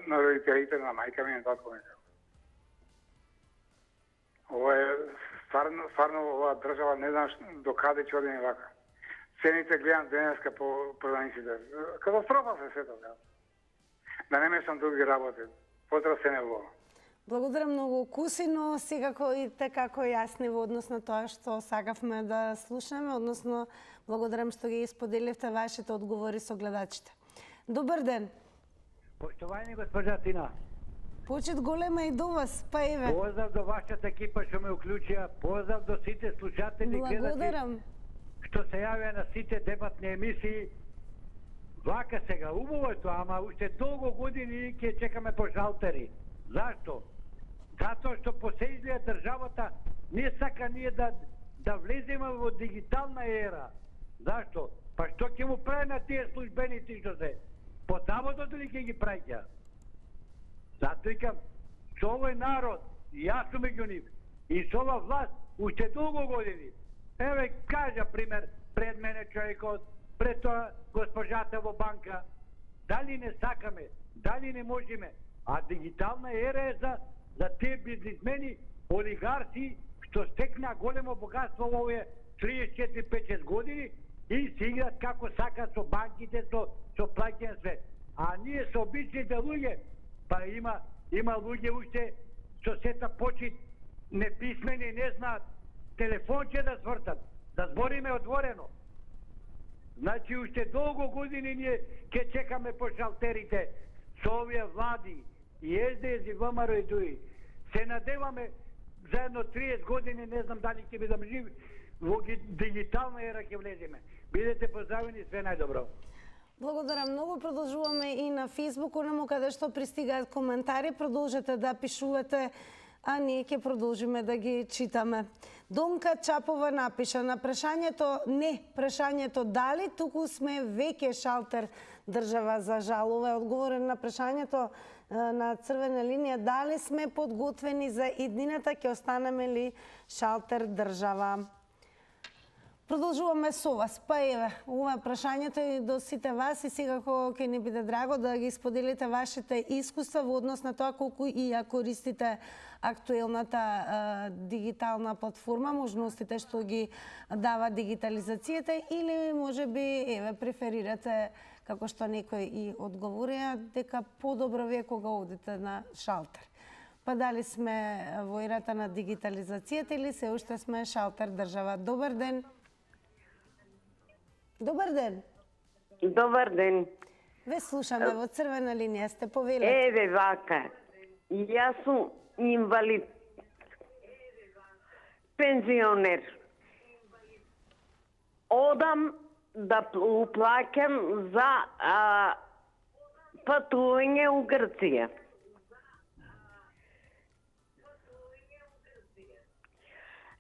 на родителите, на мајка ми и татко ми. Ова е стварно ова држава не знам до каде ќе одиме вака. Цените гледам денеска по продавниците. Катастрофа се сето. Да не мислам други работи. Потресен е во. Благодарам многу, Куси, но секако и како јасни во однос на тоа што сакавме да слушнеме, односно благодарам што ги споделивте вашите одговори со гледачите. Добар ден. Поштовани госпожа Тина. Почит голема и до вас, па еве. Поздрав до вашата екипа што ме уклучија, поздрав до сите слушатели, благодарам. Што се јавија на сите дебатни емисии. Вака сега, убаво е тоа, ама уште долго години ќе чекаме по шалтери. Зашто? Затоа што посејлија државата не сака ние да влеземе во дигитална ера. Зашто? Па што ќе му прави на тие службеници што се? По заводот ли ќе ги праќа? Затоа викам, со овој народ, и јас сум меѓу нив, и со ова власт, уште долго години. Еве, кажа пример, пред мене човекот, пред тоа госпожата во банка. Дали не сакаме, дали не можеме. А дигитална ера е за тие бизнисмени, олигарси, што стекна големо богатство во овие 34-50 години и се играат како сакаат со банките, со плаќање све. А ние со обичните луѓе, па има луѓе уште што сета почит неписмени, не знаат телефонче да свртат, да збориме отворено. Значи уште долго години ние ќе чекаме по шалтерите со овие влади и СДС и ВМРО и други. Се надеваме за едно 30 години, не знам дали ќе бидам жив, во дигитална ера ќе влеземе. Бидете поздравени, све најдобро. Благодарам многу. Продолжуваме и на Фейсбук, онаму каде што пристигаат коментари. Продолжете да пишувате, а ние ќе продолжиме да ги читаме. Домка Чапова напиша на прашањето дали туку сме веќе шалтер држава, за жал. Ова е одговорен на прашањето на црвена линија, дали сме подготвени за иднината, ќе останеме ли шалтер држава. Продолжуваме со вас. Па еве, ова е прашањето и до сите вас и секако ќе ни биде драго да ги споделите вашите искуства во однос на тоа колку и ја користите актуелната дигитална платформа, можностите што ги дава дигитализацијата, или можеби еве преферирате, како што некој и одговорија, дека подобро ви е кога одите на шалтер. Па дали сме во ерата на дигитализацијата или се уште сме шалтер држава? Добар ден. Добар ден. Добар ден. Ве слушаме, во црвена линија сте, повелете. Еве вака, јас сум инвалид, пензионер. Одам да уплаќам за патување у Грција.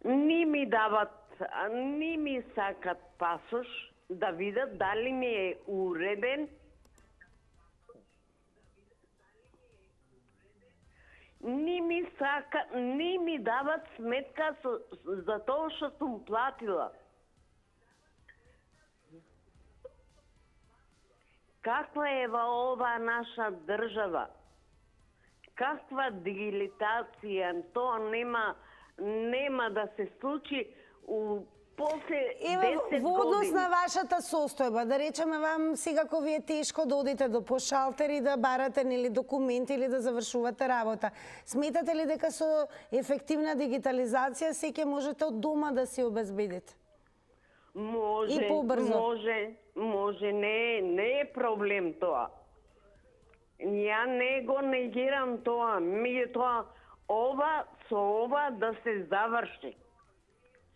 Ни ми дават, ни ми сакат пасош да видат дали ми е уреден. Ни ми дават сметка за тоа што сум платила. Каква е ова наша држава? Каква дигитализација? Тоа нема да се случи после 10 години. Во однос на вашата состојба, да речеме вам секако ви е тешко да одите до пошалтер и да барате нели документи или да завршувате работа. Сметате ли дека со ефективна дигитализација се ќе можете од дома да си обезбедите? Може, и побрзо. Може, не е проблем тоа. Ја не го негирам тоа, меѓутоа со ова да се заврши.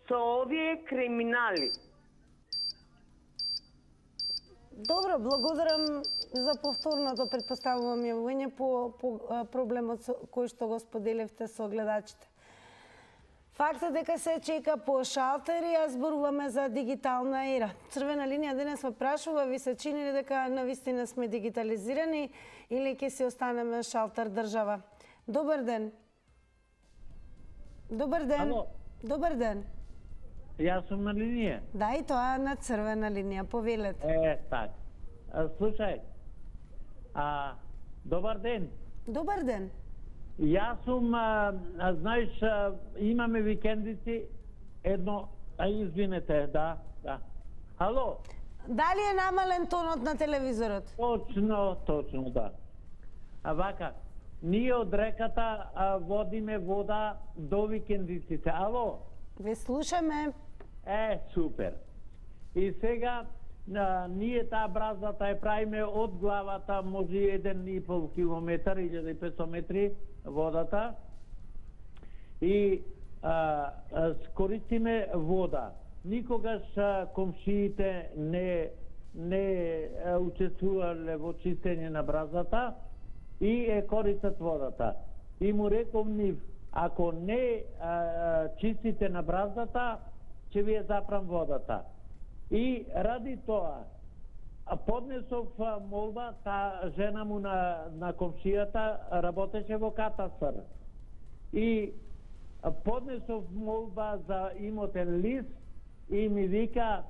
Со овие криминали. Добро, благодарам за повторното, предпоставувам јавување по проблемот кој што го споделивте со гледачите. Фактот дека се чека по шалтери, а зборуваме за дигитална ера. Црвена линија денес ме прашува, ви се чини ли дека навистина сме дигитализирани или ќе се останеме шалтер држава? Добар ден. Добар ден. Ало. Добар ден. Јас сум на линија. Да, и тоа на црвена линија, повелете. Так. Слушај, добар ден. Добар ден. Јас сум, знаеш, имаме викендици, едно, извинете, да. Ало? Дали е намален тонот на телевизорот? Точно, да. Вака, ние од реката водиме вода до викендиците. Ало? Ве слушаме. Супер. И сега, ние таа бразата ја правиме од главата, може 1,5 километар, 1500 метри водата. И користиме вода. Никогаш комшиите не учествувале во чистење на бразата и користат водата. И му реков нив, ако не чистите на бразата, ќе ви ја запрам водата. И ради тоа, поднесов молба, та жена му на комшијата работеше во катастар. И поднесов молба за имотен лист и ми вика,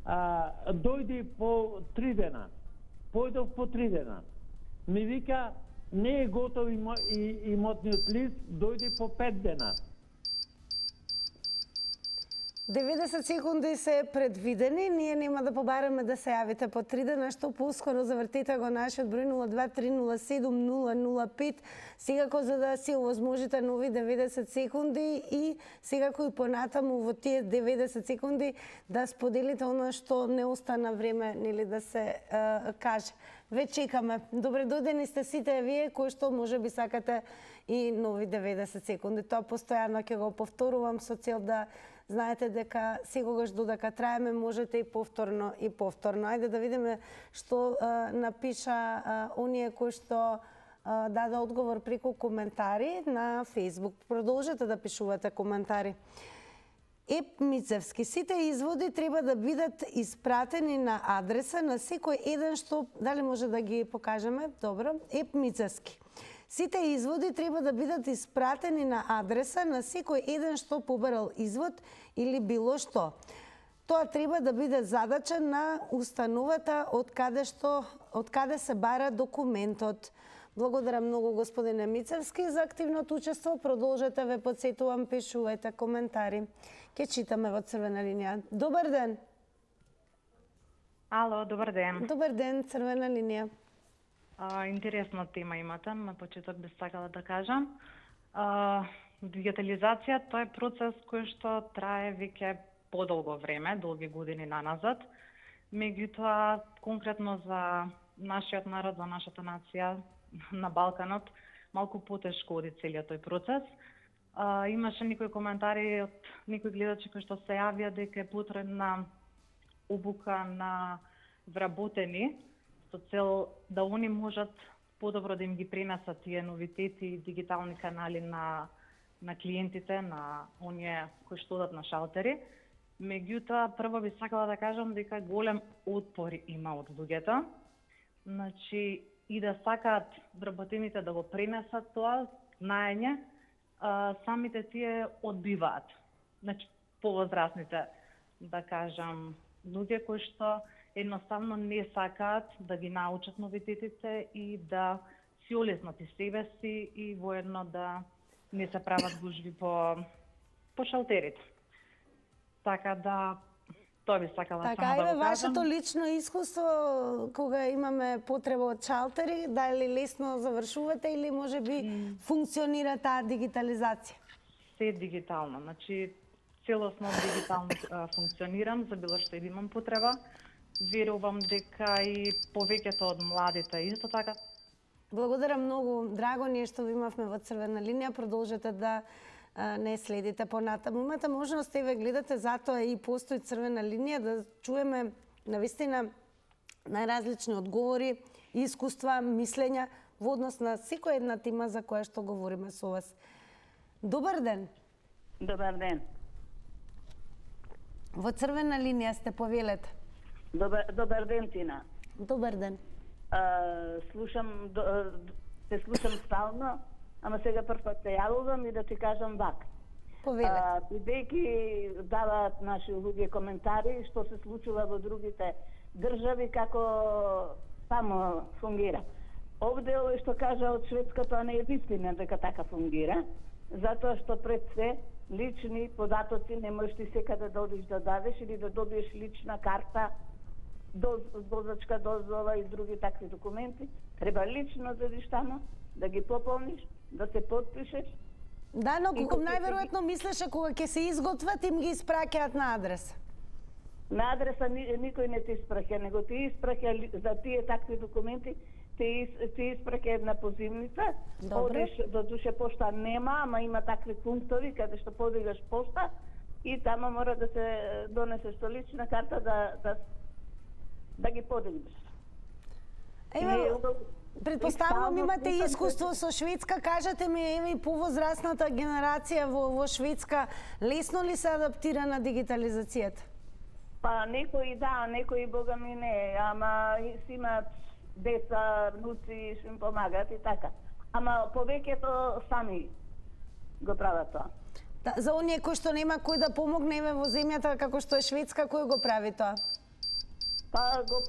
дојди по 3 дена. Појдов по 3 дена. Ми вика, не е готов имотниот лист, дојди по 5 дена. 90 секунди се предвидени, ние нема да побараме да се јавите по 3 дена, што поскоро завртете го нашиот број 02307-005, секако за да си овозможите нови 90 секунди и секако и понатаму во тие 90 секунди да споделите оно што не остана време нели да се каже. Ве чекаме. Добре дојдени сте сите вие кои што може би сакате и нови 90 секунди. Тоа постојано ќе го повторувам со цел да знаете дека секогаш додека траеме можете и повторно и повторно. Ајде да видиме што напиша оние кои што даде одговор преку коментари на Facebook. Продолжете да пишувате коментари. Еп Мицевски, сите изводи треба да бидат испратени на адреса на секој еден што... Дали може да ги покажеме? Добро. Еп Мицевски. Сите изводи треба да бидат испратени на адреса на секој еден што побарал извод или било што. Тоа треба да биде задача на установата од каде се бара документот. Благодарам многу господине Мицевски за активното учество. Продолжете, ве подсетувам, пишувајте коментари. Ке читаме во црвена линија. Добар ден. Ало, добар ден. Добар ден, црвена линија. Интересна тема имате, на почеток би сакала да кажам. Дигитализација, тоа е процес кој што трае веќе подолго време, долги години наназад. Меѓутоа, конкретно за нашиот народ, за нашата нација на Балканот, малку потешко оди целиот тој процес. Имаше некои коментари од некои гледачи кои што се јавија дека е потребна обука на вработени со цел да они можат подобро да им ги пренесат тие новитети и дигитални канали на клиентите, на оние кои што одат на шалтери. Меѓутоа, прво би сакала да кажам дека голем отпор има од луѓето. Значи, и да сакаат вработените да го пренесат тоа знаење, самите тие одбиваат. Значи, повозрасните, да кажам, луѓе кои што едноставно не сакаат да ги научат новитетите и да си олеснат и себе си и воедно да не се прават гужви по шалтерите. Така да, тоа би сакала само да го кажам. Така, вашето лично искуство кога имаме потреба од шалтери, дали лесно завршувате или може би функционира таа дигитализација? Се дигитално, значи целосно дигитално функционирам, за било што и имам потреба. Верувам дека и повеќето од младите исто така. Благодарам многу, драго ни е што ви имавме во црвена линија, продолжете да не следите понатаму. Имате можност и ве гледате, затоа и постои црвена линија, да чуеме навистина најразлични одговори, искуства, мислења во однос на секоја една тема за која што говориме со вас. Добар ден. Добар ден. Во црвена линија сте, повелете. Добар ден, Тина. Добар ден. Те слушам стално, ама сега прв пат се јавувам и да ти кажам вак. Повелете. Бидејќи даваат наши луѓе коментари што се случува во другите држави, како само фунгира. Овде овој што кажа од Шведска, тоа не е вистина дека така фунгира, затоа што пред се лични податоци не можеш ти секаде да одиш да дадеш или да добиеш лична карта, возачка дозвола и други такви документи. Треба лично да одиш тамо, да ги пополниш, да се потпишеш. Да, но најверојатно мислеше кога ќе се изготват им ги испраќаат на адреса. На адреса никој не ти испраќа, него ти испраќа за тие такви документи, ти испраќа една позивница, одиш до душе пошта нема, ама има такви пунктови каде што подигаш пошта и тама мора да се донесе со лична карта да ги подигнеш. Предпоставувам имате искуство со Шведска, кажете ми, еве и повозрасната генерација во Шведска, лесно ли се адаптира на дигитализацијата? Па некои да, некои бога ми не, ама си имаат деца, внуци, што им помагаат и така. Ама повеќето сами го прават тоа. Да, за оние кои што нема кој да помогне во земјата како што е Шведска, кој го прави тоа? Па го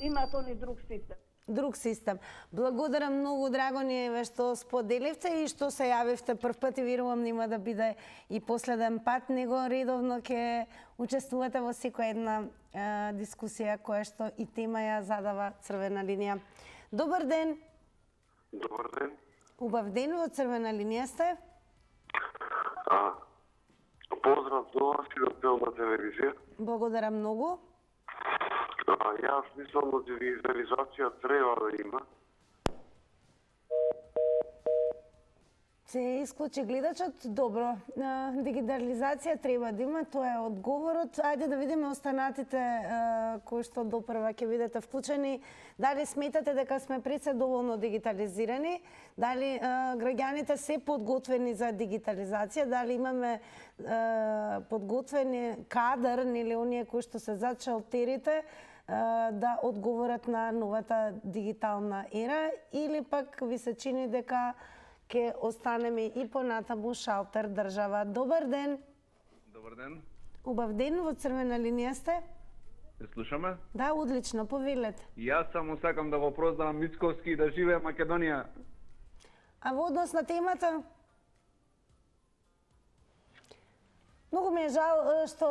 имаат они друг систем. Друг систем. Благодарам многу, драго ни е што споделивте и што се јавивте прв пат и верувам нема да биде и последен пат, него редовно ќе учествувате во секоја една дискусија која што и тема ја задава Црвена линија. Добар ден. Добар ден. Убав ден, во Црвена линија сте. Поздрав до вас и до целата телевизија. Благодарам многу. Јас мислам да дигитализација треба да има. Се исклучи гледачот. Добро. Дигитализација треба да има, тоа е одговорот. Ајде да видиме останатите кои што допрва ќе бидете вклучени. Дали сметате дека сме пред се доволно дигитализирани? Дали граѓаните се подготвени за дигитализација? Дали имаме подготвени кадар, нели оние кои што се зад шалтерите, да одговорат на новата дигитална ера, или пак ви се чини дека ќе останеме и понатаму шалтер држава? Добар ден. Добар ден. Убав ден, во Црвена линија сте. Се слушаме? Да, одлично, повелете. Јас само сакам да го проздавам Мицковски и да живее Македонија. А во однос на темата? Многу ми е жал што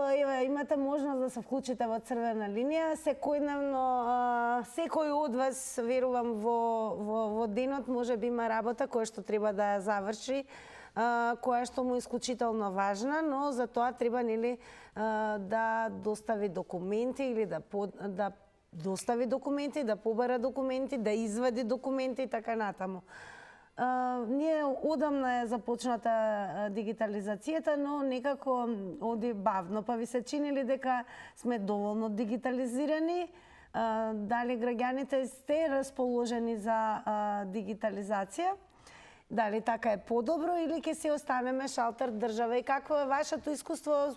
имате можност да се вклучите во Црвена линија. Секојдневно, секој од вас, верувам, во денот може би има работа која што треба да ја заврши, која што му е исклучително важна, но за тоа треба нели да достави документи или да достави документи, да побара документи, да извади документи и така натаму. Ние одамна е започната дигитализацијата, но некако оди бавно. Па ви се чинили дека сме доволно дигитализирани? Дали граѓаните сте расположени за дигитализација? Дали така е подобро или ќе се останеме шалтер држава? И какво е вашето искуство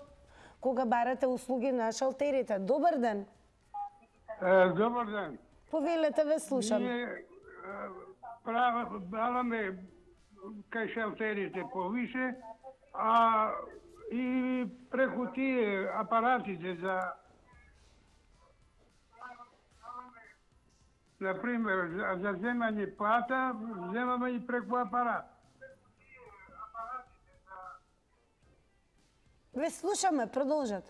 кога барате услуги на шалтерите? Добар ден. Добар ден. Повелете, ве слушам. Бараме кај шалтерите повише, и преку тие апаратите за, например, за земање плата, земаме и преку апарат. Ве слушаме, продолжат.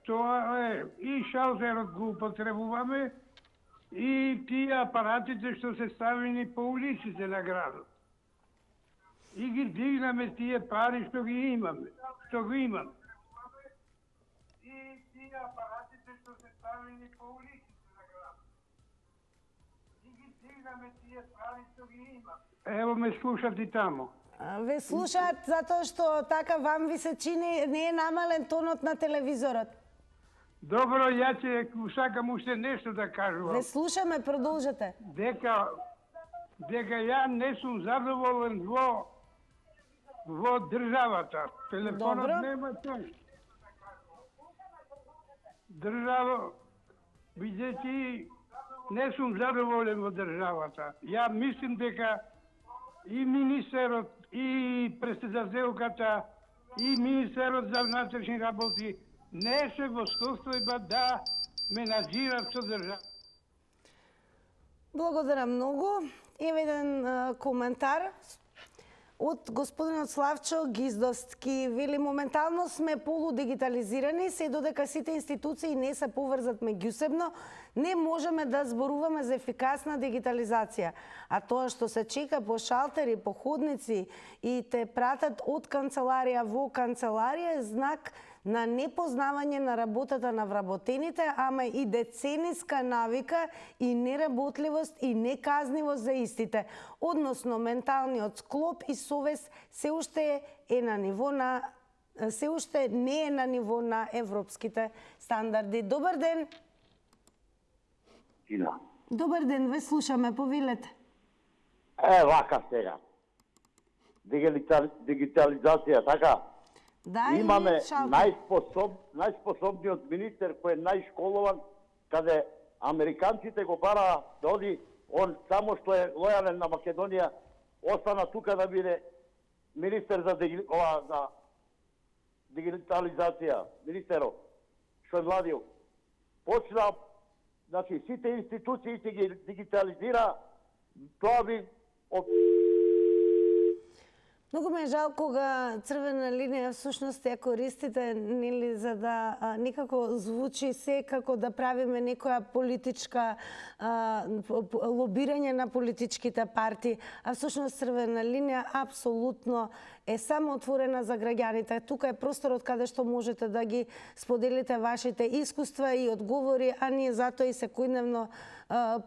Тоа е, и шалтерот го употребуваме, и тие апаратите што се ставени по улиците на градот. И ги дигнаме тие пари што ги имаме. И тие апаратите што се ставени по улиците на градот. И ги дигнаме тие пари што ги имаме. Ево ме слушат и тамо. Ве слушаат затоа што така вам ви се чини, не е намален тонот на телевизорот. Добро, ја ќе сакам уште нешто да кажувам. Ве слушаме, продолжете. Дека ја не сум задоволен во државата. Телефонот нема тој. Држава, бидејќи не сум задоволен во државата. Ја мислим дека и министерот, и председателката, и министерот за внатрешни работи не се во состојба да менаџират со држава. Благодарам многу. Еве еден коментар од господинот Славчо Гиздовски. Вели, моментално сме полудигитализирани, се додека сите институции не се поврзат меѓусебно, не можеме да зборуваме за ефикасна дигитализација. А тоа што се чека по шалтери, по ходници и те пратат од канцеларија во канцеларија е знак на непознавање на работата на вработените, ама и децениска навика и неработливост и неказнивост за истите. Односно, менталниот склоп и совест се уште не е на ниво на европските стандарди. Добар ден. Тина. Добар ден, ве слушаме, повелете. Вака сега. Дигитализација, така? Да, имаме најспособниот министер кој е најшколован, каде американците го бара да оди, он само што е лојален на Македонија, остана тука да биде министер за дигитализација, министерот. што е владио. Почна, значи, сите институции ќе ги дигитализира, тоа би... Многу ме е жал кога црвена линија всушност ја користите нели за да никако звучи се како да правиме некоја политичка лобирање на политичките партии, а всушност црвена линија апсолутно е само отворена за граѓаните. Тука е просторот каде што можете да ги споделите вашите искуства и одговори, а ние затоа и секојдневно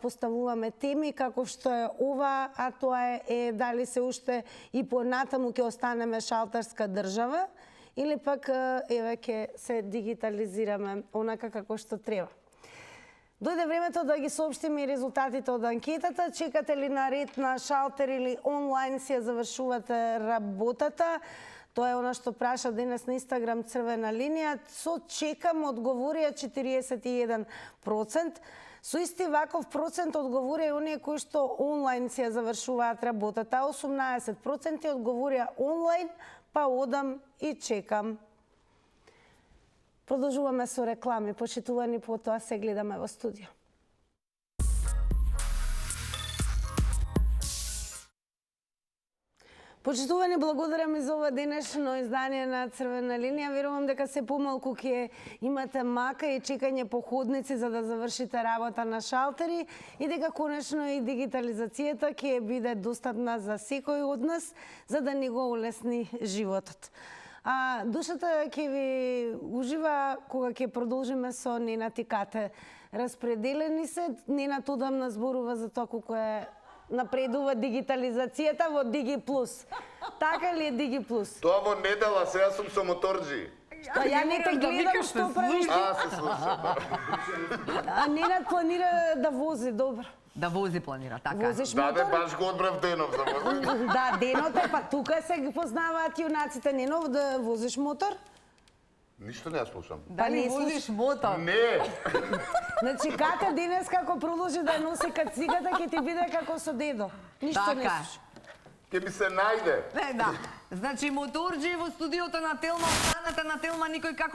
поставуваме теми како што е ова, а тоа е дали се уште и понатаму ќе останеме шалтарска држава или пак еве ќе се дигитализираме онака како што треба. Дојде времето да ги соопштиме и резултатите од анкетата. Чекате ли на ред на шалтер или онлайн си ја завршувате работата? Тоа е она што праша денес на Инстаграм црвена линија. Со чекам одговорија 41%. Со исти ваков процент одговорија оние кои што онлайн си ја завршуваат работата. 18% одговорија онлайн, па одам и чекам. Продолжуваме со реклами. Почитувани, потоа се гледаме во студио. Почитувани, благодарам за ова денешно издание на Црвена линија. Верувам дека се помалку ќе имате мака и чекање по ходници за да завршите работа на шалтери и дека конечно и дигитализацијата ќе биде достапна за секој од нас за да ни го улесни животот. А душата ќе ви ужива кога ќе продолжиме со Нена Тикате. Распределени се, Нена Тодамна зборува за тоа колку е напредува дигитализацијата во Диги Плюс. Така ли е Диги Плюс? Тоа во недела, сега сум со моторџи. Па ја не те гледам што правиш ти. Се слушам. А Ненад планира да вози, добро. Да вози планира, така. Возиш мотор? Да, баш го одбрав денов за возење. Да, денот е, па тука се познаваат јунаците. Ненов, да возиш мотор? Ништо не ја слушам. Дали возиш мотор? Не. Значи, Ката денес како продолжи да носи кацигата, ќе ти биде како со дедо. Ништо не слуша. Ќе ми се најде. Не, да. Значи, моторџи во студиото на Телма, останете на Телма, никој како